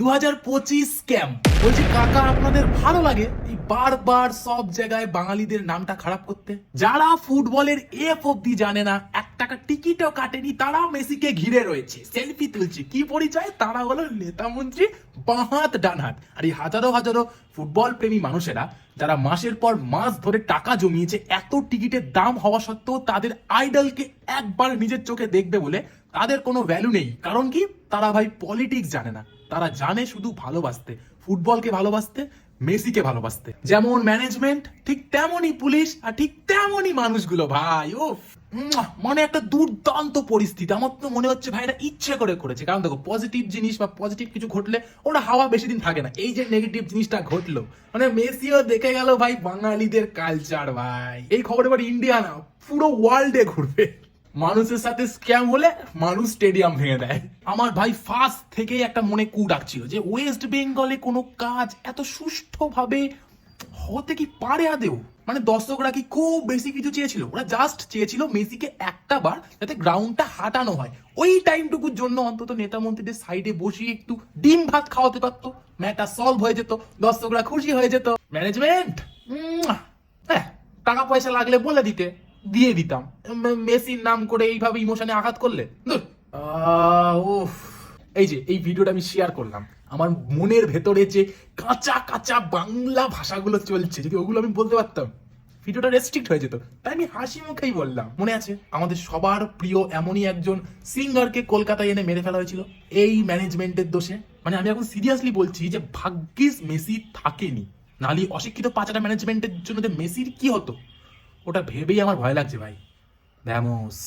2025 scam বলছি কাকা, আপনাদের ভালো লাগে এই বারবার সব জায়গায় বাঙালিদের নামটা খারাপ করতে? যারা ফুটবলের এফ অব্দি জানে না, 1 টাকা টিকিটও কাটেনি, তারা মেসিকে ঘিরে রয়েছে, সেলফি তুলছে। কি পরিচয়? তারা হলো নেতা মন্ত্রী, বাঁহাত ডানহাত। আর এই হাজারো হাজারো ফুটবল প্রেমী মানুষেরা যারা মাসের পর মাস ধরে টাকা জমিয়েছে, এত টিকিটের দাম হওয়া সত্ত্বেও তাদের আইডলকে একবার নিজের চোখে দেখবে বলে তাদের কোনো ভ্যালু নেই। কারণ কি? তারা ভাই পলিটিক্স জানে না, তারা জানে শুধু ভালোবাসতে, ফুটবলকে ভালোবাসতে, মেসিকে ভালোবাসতে। যেমন ম্যানেজমেন্ট, ঠিক তেমনই পুলিশ, আর ঠিক তেমনই মানুষগুলো ভাই। ও মানে একটা দুর্দান্ত পরিস্থিতি। আমার তো মনে হচ্ছে ভাই এটা ইচ্ছে করে করেছে। কারণ দেখো, পজিটিভ জিনিস বা পজিটিভ কিছু ঘটলে ওটা হাওয়া বেশি দিন থাকে না। এই যে নেগেটিভ জিনিসটা ঘটলো, মানে মেসিও দেখে গেল ভাই বাঙালিদের কালচার। ভাই এই খবর এবার ইন্ডিয়া না, পুরো ওয়ার্ল্ডে ঘুরবে। মানুষের সাথে স্ক্যাম হলে মানুষ স্টেডিয়াম ভেঙে দেয়। আমার ভাই ফার্স্ট থেকেই একটা মনে কু ডাকছিল যে ওয়েস্ট বেঙ্গলে কোনো কাজ এত সুষ্ঠুভাবে হতে কি পারে আদেও? মানে দর্শকরা কি খুব বেশি কিছু চেয়েছিল? ওরা জাস্ট চেয়েছিল মেসিকে একটা বার যাতে গ্রাউন্ডটা হাঁটানো হয়, ওই টাইমটুকুর জন্য অন্তত নেতা মন্ত্রীদের সাইডে বসিয়ে একটু ডিম ভাত খাওয়াতে পারতো, ম্যাটার সলভ হয়ে যেত, দর্শকরা খুশি হয়ে যেত। ম্যানেজমেন্ট টাকা পয়সা লাগলে বলে দিতে, দিয়ে দিতাম। মেসির নাম করে এইভাবে ইমোশনে আঘাত করলে উফ। এই যে এই ভিডিওটা আমি শেয়ার করলাম, আমার মনের ভেতরে যে কাঁচা কাঁচা বাংলা ভাষাগুলো চলছে, যদি ওগুলো আমি বলতে পারতাম ভিডিওটা রেস্ট্রিক্ট হয়ে যেত। তাই আমি হাসি মুখেই বললাম। মনে আছে আমাদের সবার প্রিয় এমনই একজন সিঙ্গারকে কলকাতায় এনে মেরে ফেলা হয়েছিল এই ম্যানেজমেন্টের দোষে। মানে আমি এখন সিরিয়াসলি বলছি যে ভাগ্যিস মেসি থাকেনি, নালি অশিক্ষিত পাঁচটা ম্যানেজমেন্টের জন্য যে মেসির কি হতো, ওটা ভেবেই আমার ভয় লাগছে ভাই। ভ্যামোস।